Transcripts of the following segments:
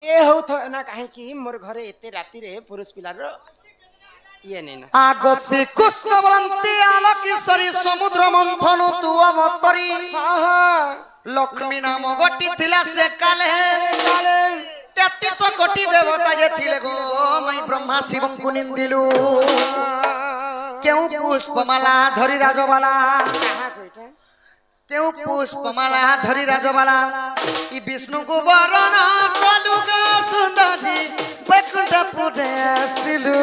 ए हो ना कहीं कि मोर घरे एते राती रे पुरुष पिलार ये नहीं ना आगत से कृष्ण बलंती आलोकेश्वरी समुद्र मंथन तू अवतरी हाँ हाँ लक्ष्मी नाम गोटी थिला से काले 33 कोटी देवता जे थिले गो मई ब्रह्मा शिवं को निंदिलु क्यों पुष्पमाला धरी राजबाला कहाँ कोईटा क्यों पुष्पमाला धरी राजबाला ई विष्णु को वरण कलुगा सुंदरी बैकुंठ पुरे आसिलु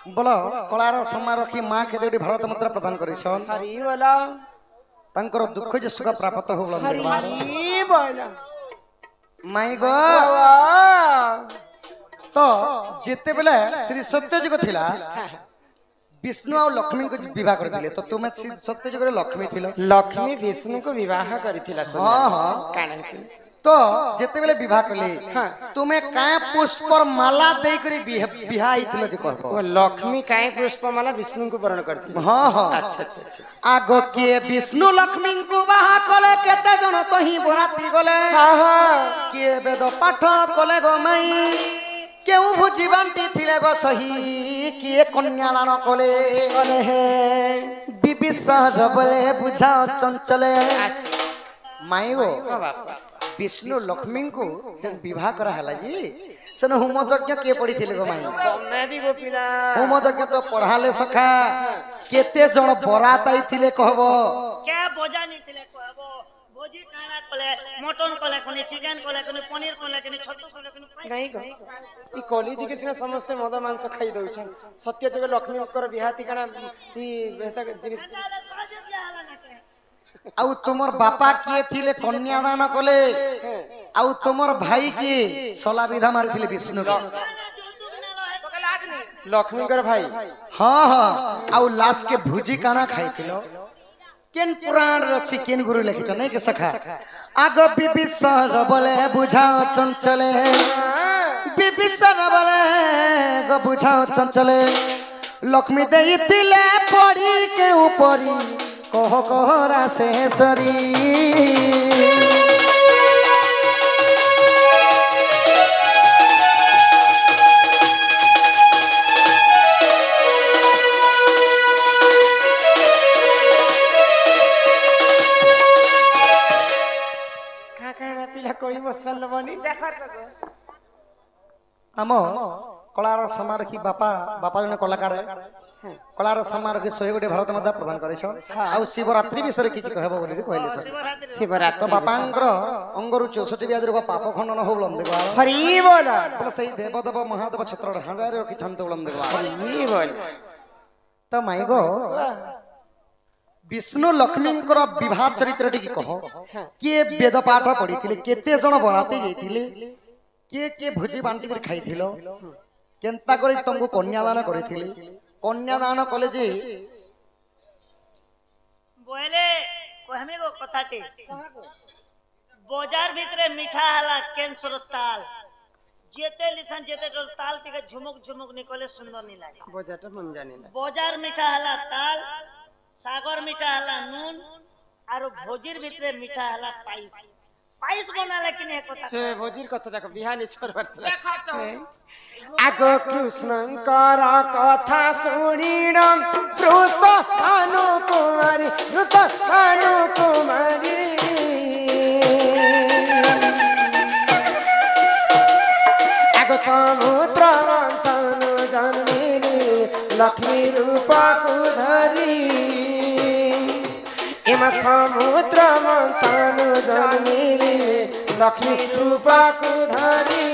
बोलो कलार समारोही मां के देवटी भारत माता प्रदान करिसन हरी बोला तांकर दुख जे सुख प्राप्त हो बोलन हरी बोला माई गो तो जेते बेले श्री सत्यजुग थिला विष्णु और लक्ष्मी को विवाह कर दिले तो तुमे सत्यजुग रे लक्ष्मी थिलो लक्ष्मी विष्णु को विवाह करिथिला हां हां काना हेतु तो जेते बेले विवाह करले तुमे काय पुष्पर माला दे करी बिहा आइथिलो जे कहबो वो लक्ष्मी काहे पुष्पमाला विष्णु को वरण करती हां हां अच्छा अच्छा अच्छा आगो के विष्णु लक्ष्मी को बाहा कले केते जन तो ही बराती गले हाँ हाँ के वेद पाठ कले गो मई केउ भुजी बांटी थिले गो सही किए कन्या दान कले कले है बिबिसार बोले बुझाओ चंचले अच्छा माई गो हाँ बाप विष्णु लक्ष्मी को जन विवाह करा हला जी सन होम यज्ञ के पड़ी थिले गो माई मैं भी गोपीना होम यज्ञ तो पढ़ाले सखा केते जन बरात आइथिले कहबो क्या बोझा नहीं थिले कहबो भोजी काना कले मटन कले कोनी चिकन कले कोनी पनीर कले कोनी छतु कले कोनी नहीं गो ई कॉलेज के सिना समस्त मद मांस खाई दउछन सत्य जग लक्ष्मी कर बिहाती काना ई बेहता जिनिस आउ तुमर बापा किए थिले कन्यादान कले आउ तुमर भाई के सला विधा मारी थिले विष्णु के लक्ष्मी कर भाई हां हां आउ लाश के भुजी काना खाइथिलो केन पुराण रछि केन गुरु लिखिछ नै के सखा आगो बिबिसर बोले बुझाओ चंचले बिबिसर बोले गो बुझाओ चंचले लक्ष्मी देइथिले पड़ी के ऊपरी कह कहरा शेषरी काका पिला कोई मसल बनी देखा तो आम कलार समारोही बापा बापा जने कलाकार कलार समारोही 100 गोटे भारत माता प्रदान करिछ आ शिवरात्रि विषय किछि कहबो बोली कहले सर शिवरात्रि तो बापांकर अंगरु 64 व्याधि को पाप खंडन हो बोलन देखो हरी बोला बोले सही देवदेव महादेव छत्र हजार रखि थांते बोलन देखो हरी बोल तो माई गो विष्णु लक्ष्मी विवाह चरित्र टी कह किए वेद पाठ पढ़ी केते जन बराती जाइथिले के भोजी बांटी कर खाइथिलो केनता करी तुमको कन्यादान करिथिले कन्यादान कले जे बोले कहमे गो कथाटी बाजार भितरे मीठा हला कैंसर ताल जेते लिसन जेते ताल टिके झुमुक झुमुक निकले सुंदर नी लागे बजाटा मन जाने ना बाजार मीठा हला ताल सागर मीठा हला नून आरो भोजिर भितरे मीठा हला पाइस पाइस बनाले कि ने कथा हे भोजिर कथा देखो बिहान ईश्वर वर्तला देखा तो आगो कृष्णकर कथा सुनिण प्रोस अनुकुमारी रुस अनुकुमारी आगो समुद्र मंथन जन्मिनी लक्ष्मी रूप कुधरी एमा समुद्र मंथन जन्मिनी लक्ष्मी रूप कुधरी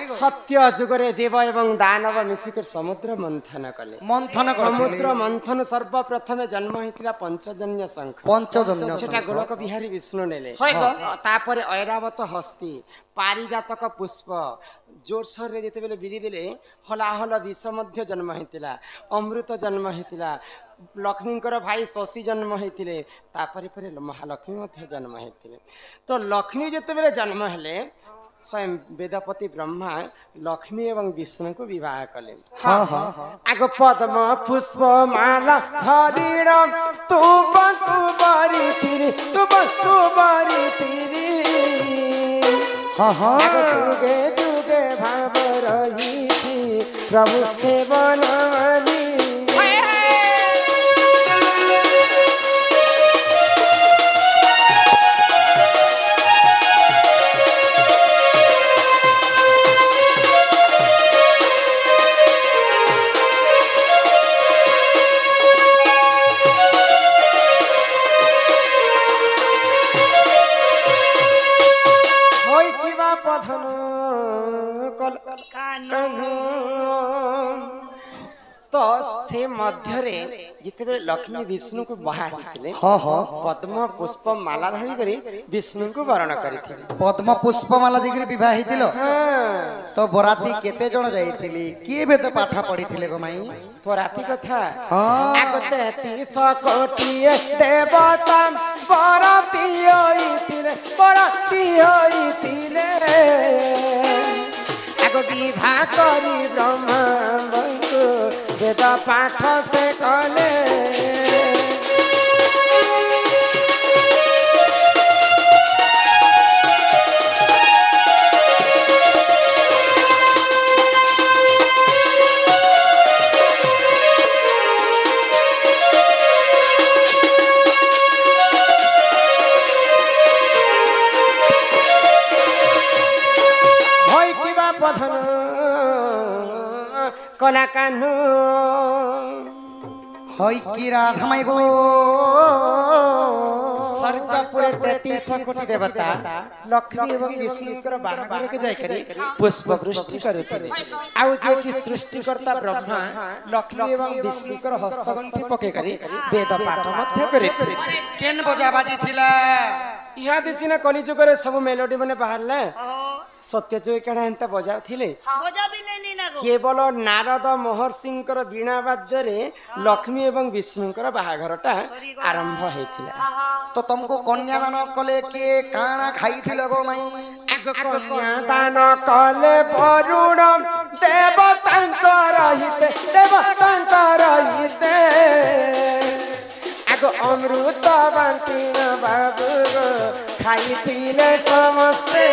सत्य जुगरे देव एवं दानव मिसिक समुद्र मंथन कले मंथन समुद्र मंथन सर्वप्रथम जन्म होइतिला पंचजन्य शंख पंचजन्य सेटा गोलक बिहारी विष्णु नेले तापर ऐरावत हस्ती पारिजातक पुष्प जोरसोर रे जेते बेले बिरी देले हलाहल विष मध्य जन्म होइतिला अमृत जन्म होइतिला लक्ष्मींकर भाई शशि जन्म होइतिले तापरे परे महालक्ष्मी मध्य जन्म होइतिले तो लक्ष्मी जेते बेले जन्म हेले स्वयं वेदपति ब्रह्मा लक्ष्मी एवं विष्णु को विवाह कले आग पद्म पुष्प माला धरीण तू बारी तिरी जुगे जुगे भाव रही प्रभु हे बनमाली तो से मध्य जिते लक्ष्मी विष्णु को बाहा पद्म पुष्प माला धरी करी विष्णु को वरण करथिले पद्म पुष्प माला दिगरी विवाह हितिलो तो बराती केते जण जाईथिली के वेद पाठ पढिथिले गो माई बराती कथा आगते 30 कोटी देवता बराती होइतिले आगो विवाह करी ब्रह्मा वेद पाठ से कले पधन कला कान्हू हई की राधा माई गो स्वर्गपुरे 33 कोटी देवता लक्ष्मी एवं विष्णुकर बाहागर के जाय करी पुष्प वृष्टि करथिले आउ जे की सृष्टिकर्ता ब्रह्मा लक्ष्मी एवं विष्णुकर हस्तगंठी पके करी वेद पाठ मध्य करथिले केन बजा बाजी थिला इहा दिसिना कलिजुग रे सब मेलोडी माने बाहरले सत्यजुग केना एंता बजाउथिले बजा भी नहीं ना गो केवल नारद महर्षिंकर वीणा वाद्य रे लक्ष्मी एवं विष्णुकर बाहाघरटा आरंभ हेथिला तो तुमको कन्यादान कले के काना खाइथिले गो माई आग कन्यादान कले वरुण देवतांकर हिते आग अमृत बांटिन बाबू खाइथिले समस्ते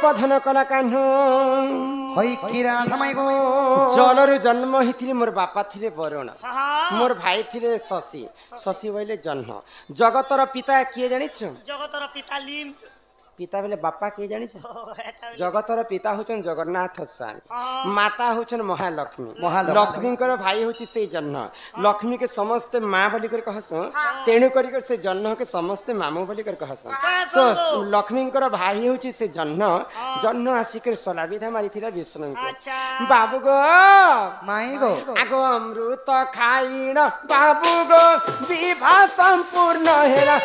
पधन कला कान्हू हई की राधा माई गो जलरु जन्म हिथिले मोर बापा थिले वरुण मोर भाई थिले शशि शशि बोले जन्म जगतर पिता किए जानिछ जगतर पिता लिम पिता बेले बापा किए जानिछ जगतर पिता होचन जगन्नाथ स्वामी माता होचन महालक्ष्मी लक्ष्मीकर भाई होची से जन्म लक्ष्मी के समस्त माँ बोली कर कहस तेणु करी कर से जन्म के समस्त मामू बोली कर कहस तो लक्ष्मीकर भाई होची से जन्म आसिकर सला विधा मारिथिला विष्णु को बाबू गो माई गो आगो अमृत खाइण बाबू गो विवाह संपूर्ण हेरा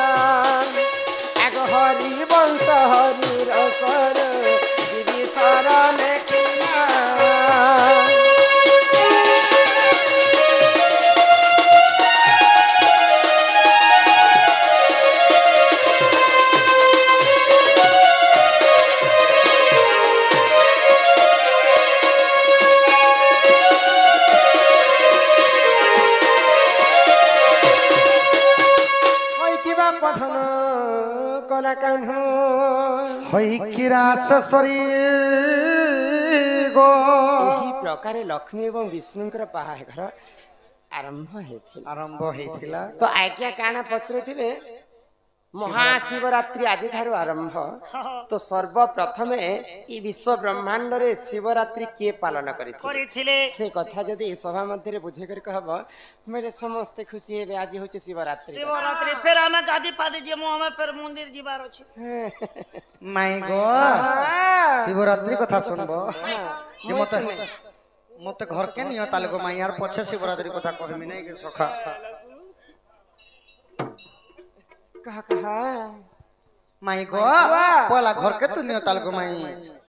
आगो हरि वंश हरि रसर दिदी सर लेखिला पधन कला कान्हू हई की रासरी गो एही प्रकार लक्ष्मी एवं विष्णुकर बाहाघर ଆରମ୍ଭ ହେଇଥିଲା। ଆରମ୍ଭ ହେଇଥିଲା। ତ ଆଜ୍ଞା କାଣା ପଚାରିଥିଲେ ମହାଶିବରାତ୍ରି ଆଜି ଠାରୁ ଆରମ୍ଭ। ତ ସର୍ବପ୍ରଥମେ ଏ ବିଶ୍ୱ ବ୍ରହ୍ମାଣ୍ଡରେ ଶିବରାତ୍ରି କିଏ ପାଳନ କରିଥିଲେ ସେ କଥା ଯଦି ଏ ସଭା ମଧ୍ୟରେ ବୁଝେଇ କରି କହିବ ବୋଲେ ସମସ୍ତେ ଖୁସି ହେବେ। ଆଜି ହଉଛି ଶିବରାତ୍ରି। ଶିବରାତ୍ରି ଫେର ଆମେ ଗାଦି ପାଦି ଯିମୁ ଆମେ ଫେର ମନ୍ଦିର ଯିବାର ଅଛି। ମାଇ ଗো ଶିବରାତ୍ରି କଥା ଶୁଣବ ଯେ ମତେ ଘର କେ নিও তালে গো মাই আর পছে শিবরাত্রি কথা কহিমি নাই কে সখা कहा कहा মাই গো পলা ঘর কে তু নিও তালে গো মাই